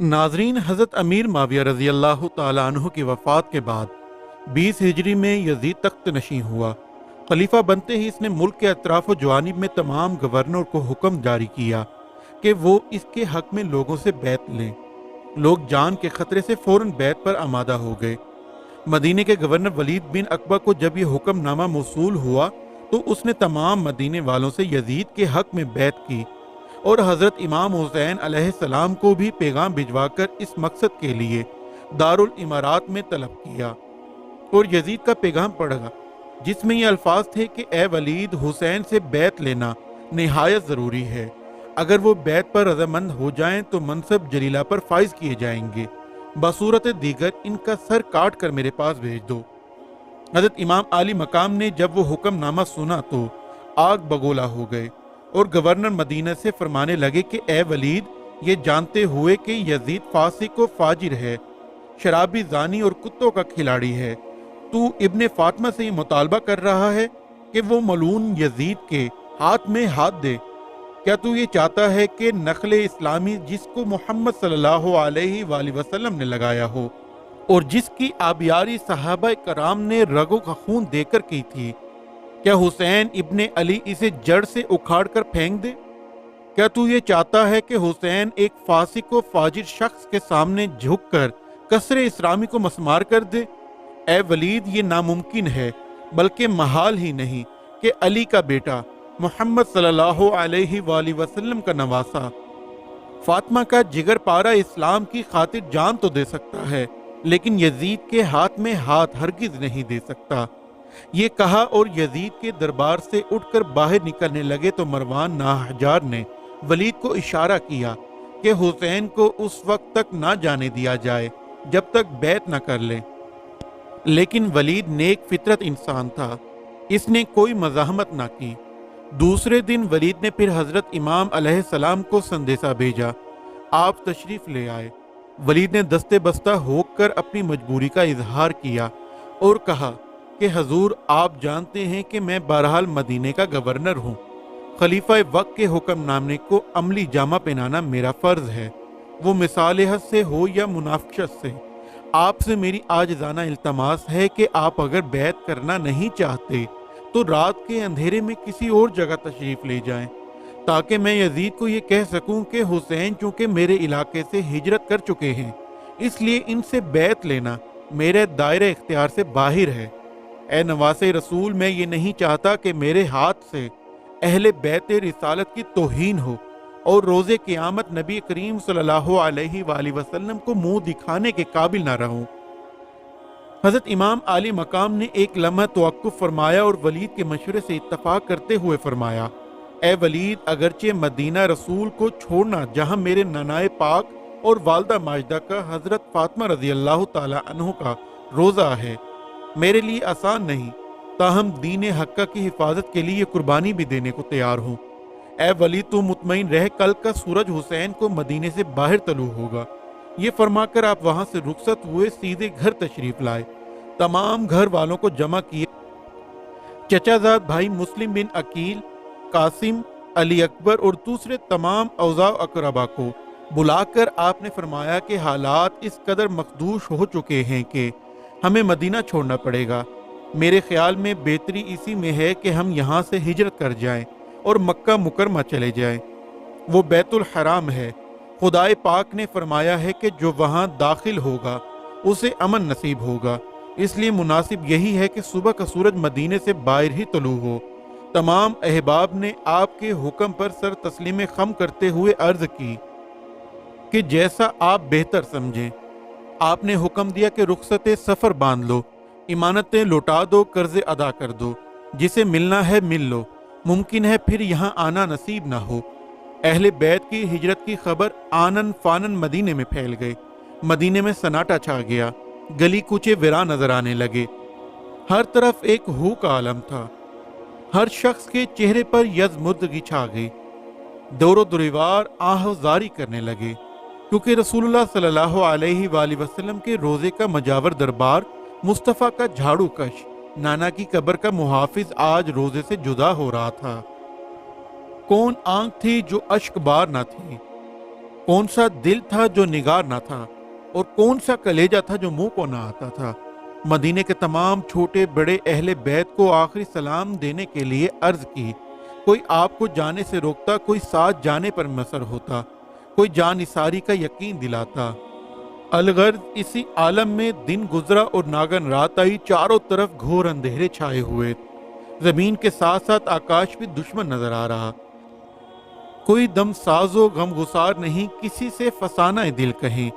नाजरीन, हज़रत अमीर माविया रज़ी अल्लाह ताला अन्हु की वफ़ात के बाद 20 हिजरी में यजीद तख्त नशीं हुआ। खलीफा बनते ही इसने मुल्क के अतराफ जवानिब में तमाम गवर्नर को हुक्म जारी किया कि वो इसके हक में लोगों से बैत लें। लोग जान के खतरे से फौरन बैत पर आमादा हो गए। मदीने के गवर्नर वलीद बिन अकबा को जब यह हुक्मनामा मौसूल हुआ तो उसने तमाम मदीने वालों से यजीद के हक में बैत की और हज़रत इमाम हुसैन अलैहिस्सलाम को भी पैगाम भिजवाकर इस मकसद के लिए दारुल इमारात में तलब किया और यजीद का पैगाम पढ़ा, जिसमें ये अल्फाज थे कि ए वलीद, हुसैन से बैत लेना निहायत ज़रूरी है। अगर वो बैत पर रजामंद हो जाएं तो मनसब जलीला पर फाइज किए जाएंगे। बसूरत दीगर इनका सर काट कर मेरे पास भेज दो। हज़रत इमाम आली मकाम ने जब वो हुक्मनामा सुना तो आग बगोला हो गए और गवर्नर मदीना से फरमाने लगे कि ए वलीद, ये जानते हुए कि यजीद फासिक व फाजिर है, शराबी, जानी और कुत्तों का खिलाड़ी है, तू इब्ने फातिमा से ये मुतालबा कर रहा है कि वो मलून यजीद के हाथ में हाथ दे। क्या तू ये चाहता है कि नखले इस्लामी, जिसको मोहम्मद सल्लल्लाहु अलैहि वसल्लम ने लगाया हो और जिसकी आबियारी सहाबा कराम ने रगों का खून देकर की थी, क्या हुसैन इब्ने अली इसे जड़ से उखाड़ कर फेंक दे? क्या तू ये चाहता है कि हुसैन एक फासिक व फाजिर शख्स के सामने झुककर कसरे इस्लामी को मसमार कर दे? ए वलीद, ये नामुमकिन है, बल्कि महाल ही नहीं कि अली का बेटा मोहम्मद सल्लल्लाहु अलैहि वसल्लम का नवासा फातिमा का जिगर पारा इस्लाम की खातिर जान तो दे सकता है, लेकिन यजीद के हाथ में हाथ हरगिज नहीं दे सकता। ये कहा और यजीद के दरबार से उठकर बाहर निकलने लगे तो मरवान नाहजार ने वलीद को इशारा किया कि हुसैन को उस वक्त तक ना जाने दिया जाए जब तक बैत न कर ले। लेकिन वलीद नेक फितरत इंसान था, इसने कोई मज़ाहमत ना की। दूसरे दिन वलीद ने फिर हजरत इमाम अलैहिस्सलाम को संदेशा भेजा। आप तशरीफ ले आए। वलीद ने दस्ते बस्ता होकर अपनी मजबूरी का इजहार किया और कहा कि हजूर, आप जानते हैं कि मैं बहरहाल मदीने का गवर्नर हूँ। खलीफा वक्त के हुक्मनामे को अमली जामा पहनाना मेरा फर्ज है, वो मिसालहत से हो या मुनाफिकत से। आपसे मेरी आजिज़ाना इल्तमास है कि आप अगर बैत करना नहीं चाहते तो रात के अंधेरे में किसी और जगह तशरीफ ले जाएं, ताकि मैं यजीद को ये कह सकूं कि हुसैन चूंकि मेरे इलाके से हिजरत कर चुके हैं, इसलिए इनसे बैत लेना मेरे दायरे इख्तियार से बाहर है। ए नवासे रसूल, मैं ये नहीं चाहता कि मेरे हाथ से अहले बैत रिसालत की तौहीन हो और रोज़े क़यामत नबी करीम सल्लल्लाहु अलैहि वसल्लम को मुंह दिखाने के काबिल ना रहूं। हज़रत इमाम आली मकाम ने एक लम्हा तवक्कुफ़ फरमाया और वलीद के मशवरे से इत्तफाक करते हुए फरमाया, ए वलीद, अगरचे मदीना रसूल को छोड़ना, जहां मेरे ननाए पाक और वालदा माजदा का हज़रत फातिमा रज़ी अल्लाह ताला अन्हु का रोज़ा है, मेरे लिए आसान नहीं, ताहम दीन हक्का की हिफाजत के लिए कुर्बानी भी देने को तैयार हूँ। ए वलीद, तू मुतमईन रह, कल का सूरज हुसैन को मदीने से बाहर तलू होगा। ये फरमाकर आप वहां से रुखसत हुए, सीधे घर तशरीफ लाए, तमाम घर वालों को जमा किए। चचाजाद भाई मुस्लिम बिन अकील, कासिम, अली अकबर और दूसरे तमाम औज़ा अकरबा को बुलाकर आपने फरमाया कि हालात इस कदर मखदूश हो चुके हैं कि हमें मदीना छोड़ना पड़ेगा। मेरे ख्याल में बेहतरी इसी में है कि हम यहाँ से हिजरत कर जाएं और मक्का मुकरमा चले जाएं। वो बैतुल हराम है। खुदाए पाक ने फरमाया है कि जो वहाँ दाखिल होगा उसे अमन नसीब होगा, इसलिए मुनासिब यही है कि सुबह का सूरज मदीने से बाहर ही तलू हो। तमाम अहबाब ने आपके हुक्म पर सर तस्लीम खम करते हुए अर्ज की कि जैसा आप बेहतर समझें। आपने हुक्म दिया कि रुखसत सफ़र बांध लो, इमानतें लौटा दो, कर्जे अदा कर दो, जिसे मिलना है मिल लो, मुमकिन है फिर यहाँ आना नसीब ना हो। अहले बैत की हिजरत की खबर आनन फानन मदीने में फैल गई। मदीने में सन्नाटा छा गया, गली कूचे वीरां नजर आने लगे। हर तरफ एक हू का आलम था। हर शख्स के चेहरे पर यज़मुर्दगी छा गई। दौरो दुरीवार आहजारी करने लगे, क्योंकि रसूलुल्लाह सल्लल्लाहु अलैहि वसल्लम के रोजे का मजावर दरबार, मुस्तफ़ा का झाड़ू कश, नाना की कब्र का मुहाफिज आज रोजे से जुदा हो रहा था। कौन आंख थी जो अश्क बार ना थी? کون سا دل تھا جو نگار نہ تھا، اور کون سا کلیجہ تھا جو منہ کو نہ آتا تھا۔ مدینے کے تمام چھوٹے بڑے اہل بیت کو آخری سلام دینے کے لیے عرض کی۔ کوئی آپ کو جانے سے روکتا، کوئی ساتھ جانے پر مصر ہوتا، کوئی جان نثاری کا یقین دلاتا۔ الغرض اسی عالم میں دن گزرا اور ناگن رات آئی، چاروں طرف گھور اندھیرے چھائے ہوئے۔ زمین کے ساتھ ساتھ آکاش بھی دشمن نظر آ رہا۔ کوئی دم ساز و غم گسار نہیں، کسی سے فسانہ دل کہیں۔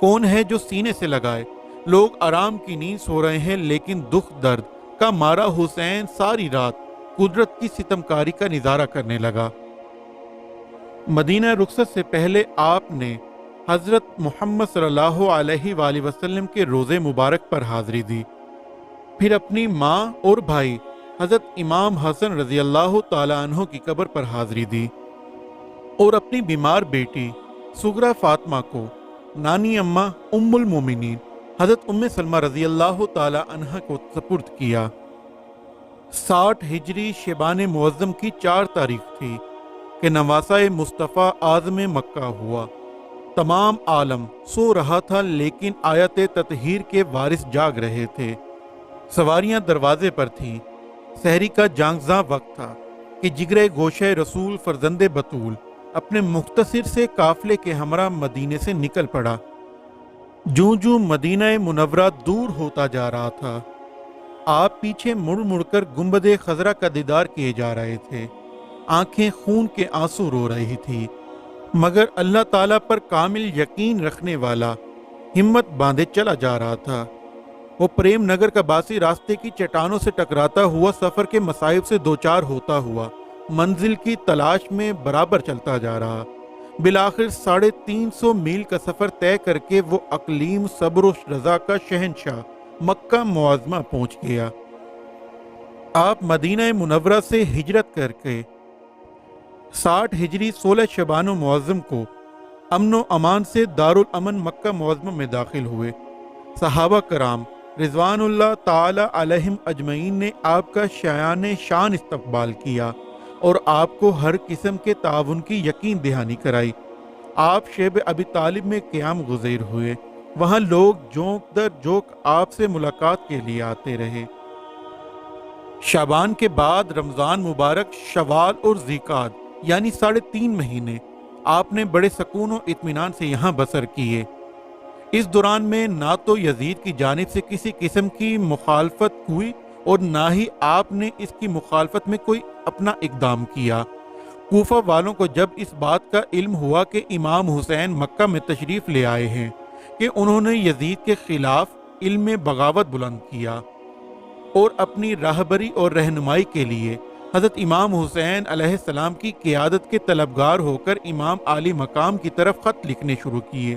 کون ہے جو سینے سے لگائے؟ لوگ آرام کی نیند سو رہے ہیں، لیکن دکھ درد کا مارا حسین ساری رات قدرت کی ستمکاری کا نظارہ کرنے لگا۔ مدینہ رخصت سے پہلے آپ نے حضرت محمد صلی اللہ علیہ وآلہ وسلم کے روزے مبارک پر حاضری دی، پھر اپنی ماں اور بھائی حضرت امام حسن رضی اللہ تعالی عنہ کی قبر پر حاضری دی، اور اپنی بیمار بیٹی سغرا فاطمہ کو نانی اماں ام المومنین حضرت ام سلمہ رضی اللہ تعالی عنہ کو سپرد کیا۔ 60 ہجری شعبان معظم کی 4 تاریخ تھی کہ نواسہ مصطفیٰ اعظم مکہ ہوا۔ تمام عالم سو رہا تھا، لیکن آیت تطہیر کے وارث جاگ رہے تھے۔ سواریاں دروازے پر تھیں۔ سحری کا جانگزاں وقت تھا کہ جگرے گوشہ رسول فرزند بطول اپنے مختصر سے قافلے کے ہمراہ مدینے سے نکل پڑا۔ جوں جوں مدینہ منورہ دور ہوتا جا رہا تھا، آپ پیچھے مڑ مڑ کر گنبد خضرا کا دیدار کیے جا رہے تھے۔ آنکھیں خون کے آنسو رو رہی تھی، مگر اللہ تعالیٰ پر کامل یقین رکھنے والا ہمت باندھے چلا جا رہا تھا۔ وہ پریم نگر کا باسی راستے کی چٹانوں سے ٹکراتا ہوا، سفر کے مصائب سے دوچار ہوتا ہوا، منزل کی تلاش میں برابر چلتا جا رہا۔ بالآخر 350 میل کا سفر طے کر کے وہ اقلیم صبر و رضا کا شہنشاہ مکہ معظمہ پہنچ گیا۔ آپ مدینہ منورہ سے ہجرت کر کے 60 ہجری 16 شعبان معظم کو امن و امان سے دارالامن مکہ معظمہ میں داخل ہوئے۔ صحابہ کرام رضوان اللہ تعالی علیہم اجمعین نے آپ کا شایان شان استقبال کیا اور آپ کو ہر قسم کے تعاون کی یقین دہانی کرائی۔ آپ شیب ابی طالب میں قیام گزیر ہوئے، وہاں لوگ جوک در جوک آپ سے ملاقات کے لیے آتے رہے۔ شعبان کے بعد رمضان مبارک، شوال اور ذیقعد یعنی 3.5 مہینے آپ نے بڑے سکون و اطمینان سے یہاں بسر کیے۔ اس دوران میں نہ تو یزید کی جانب سے کسی قسم کی مخالفت ہوئی اور نہ ہی آپ نے اس کی مخالفت میں کوئی اپنا اقدام کیا۔ کوفہ والوں کو جب اس بات کا علم ہوا کہ امام حسین مکہ میں تشریف لے آئے ہیں کہ انہوں نے یزید کے خلاف علم بغاوت بلند کیا اور اپنی راہبری اور رہنمائی کے لیے حضرت امام حسین علیہ السلام کی قیادت کے طلبگار ہو کر امام عالی مقام کی طرف خط لکھنے شروع کیے۔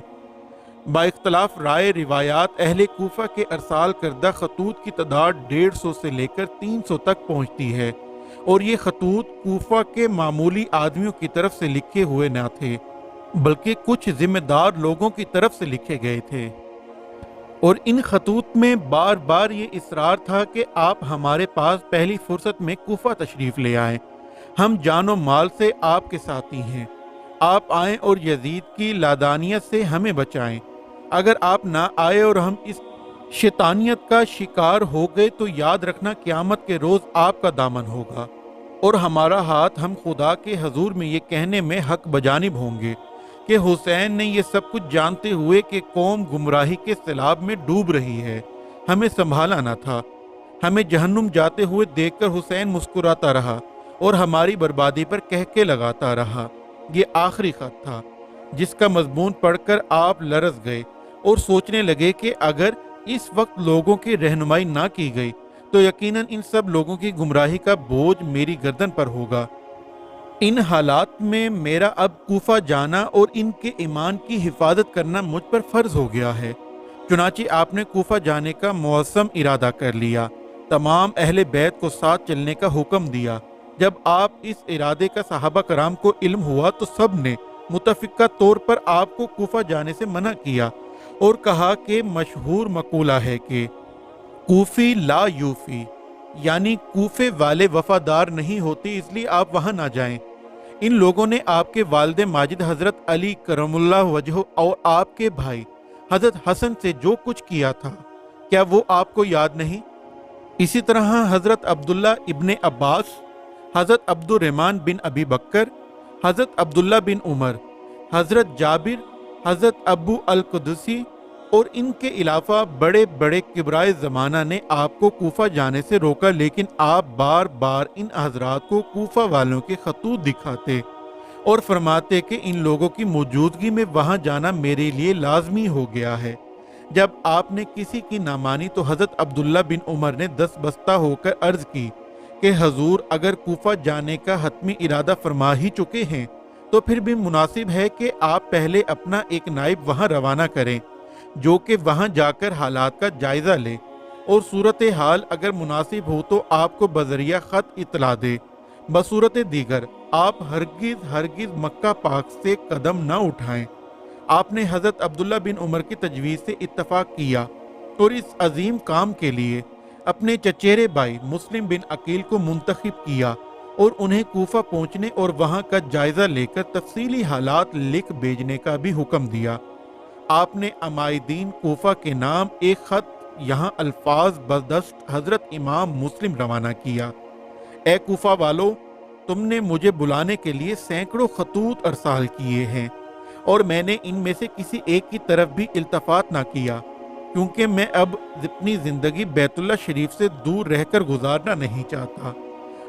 با اختلاف رائے روایات اہل کوفہ کے ارسال کردہ خطوط کی تعداد 150 سے لے کر 300 تک پہنچتی ہے، اور یہ خطوط کوفہ کے معمولی آدمیوں کی طرف سے لکھے ہوئے نہ تھے، بلکہ کچھ ذمہ دار لوگوں کی طرف سے لکھے گئے تھے، اور ان خطوط میں بار بار یہ اصرار تھا کہ آپ ہمارے پاس پہلی فرصت میں کوفہ تشریف لے آئیں۔ ہم جان و مال سے آپ کے ساتھی ہیں، آپ آئیں اور یزید کی لادانیت سے ہمیں بچائیں۔ اگر آپ نہ آئے اور ہم اس شیطانیت کا شکار ہو گئے تو یاد رکھنا قیامت کے روز آپ کا دامن ہوگا، اور ہمارا ہاتھ ہم خدا کے حضور میں یہ کہنے میں حق بجانب ہوں گے کہ حسین نے یہ سب کچھ جانتے ہوئے کہ قوم گمراہی کے سیلاب میں ڈوب رہی ہے ہمیں سنبھالا نہ تھا۔ ہمیں جہنم جاتے ہوئے دیکھ کر حسین مسکراتا رہا اور ہماری بربادی پر کہکے لگاتا رہا۔ یہ آخری خط تھا جس کا مضمون پڑھ کر آپ لرز گئے اور سوچنے لگے کہ اگر اس وقت لوگوں کی رہنمائی نہ کی گئی تو یقیناً ان سب لوگوں کی گمراہی کا بوجھ میری گردن پر ہوگا۔ ان حالات میں میرا اب کوفہ جانا اور ان کے ایمان کی حفاظت کرنا مجھ پر فرض ہو گیا ہے۔ چنانچہ آپ نے کوفہ جانے کا موسم ارادہ کر لیا، تمام اہل بیت کو ساتھ چلنے کا حکم دیا۔ جب آپ اس ارادے کا صحابہ کرام کو علم ہوا تو سب نے متفقہ طور پر آپ کو کوفہ جانے سے منع کیا اور کہا کہ مشہور مقولہ ہے کہ کوفی لا یوفی، یعنی کوفے والے وفادار نہیں ہوتے، اس لیے آپ وہاں نہ جائیں۔ इन लोगों ने आपके वालिद माजिद हजरत अली करमुल्लाह वजह और आपके भाई हजरत हसन से जो कुछ किया था, क्या वो आपको याद नहीं? इसी तरह हजरत अब्दुल्ला इब्ने अब्बास, हजरत अब्दुर्रहमान बिन अबी बकर, हजरत अब्दुल्ला बिन उमर, हजरत जाबिर, हजरत अबू अल कुदसी और इनके अलावा बड़े बड़े किबराए ज़माना ने आपको कूफा जाने से रोका, लेकिन आप बार बार इन हजरात को कूफा वालों के खतूत दिखाते और फरमाते कि इन लोगों की मौजूदगी में वहाँ जाना मेरे लिए लाजमी हो गया है। जब आपने किसी की ना मानी तो हजरत अब्दुल्ला बिन उमर ने दस बस्ता होकर अर्ज की कि हजूर अगर कूफा जाने का हतमी इरादा फरमा ही चुके हैं तो फिर भी मुनासिब है कि आप पहले अपना एक नाइब वहाँ रवाना करें, जो कि वहाँ जाकर हालात का जायजा ले और सूरत हाल अगर मुनासिब हो तो आपको बजरिया खत इतला दे। बसूरत दीगर आप हरगिज मक्का पाक से कदम न उठाएं। आपने हजरत अब्दुल्ला बिन उमर की तजवीज़ से इत्तफाक किया और इस अजीम काम के लिए अपने चचेरे भाई मुस्लिम बिन अकील को मुंतखब किया और उन्हें कूफा पहुंचने और वहां का जायजा लेकर तफसीली हालात लिख भेजने का भी हुक्म दिया। आपने अमायदीन कूफा के नाम एक खत यहाँ अल्फाज बदस्त हजरत इमाम मुस्लिम रवाना किया। ए कूफा वालों, तुमने मुझे बुलाने के लिए सैकड़ों खतूत अरसाल किए हैं और मैंने इनमें से किसी एक की तरफ भी इल्तफात ना किया, क्योंकि मैं अब अपनी ज़िंदगी बैतुल्ला शरीफ से दूर रहकर गुजारना नहीं चाहता।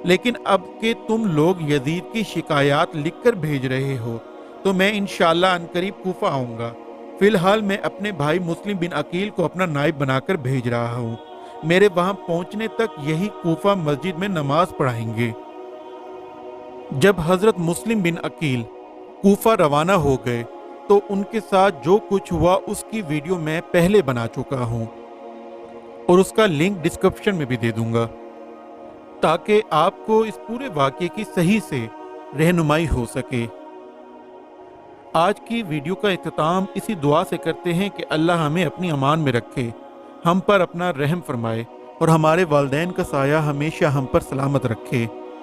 लेकिन अब कि तुम लोग यजीद की शिकायत लिखकर भेज रहे हो तो मैं इंशाअल्लाह अनकरीब कूफा आऊँगा। फ़िलहाल मैं अपने भाई मुस्लिम बिन अकील को अपना नाइब बनाकर भेज रहा हूँ। मेरे वहाँ पहुँचने तक यही कूफा मस्जिद में नमाज पढ़ाएंगे। जब हज़रत मुस्लिम बिन अकील कूफा रवाना हो गए तो उनके साथ जो कुछ हुआ उसकी वीडियो मैं पहले बना चुका हूँ और उसका लिंक डिस्क्रिप्शन में भी दे दूंगा, ताकि आपको इस पूरे वाक़ये की सही से रहनुमाई हो सके। आज की वीडियो का इख्तिताम इसी दुआ से करते हैं कि अल्लाह हमें अपनी अमान में रखे, हम पर अपना रहम फरमाए और हमारे वालिदैन का साया हमेशा हम पर सलामत रखे।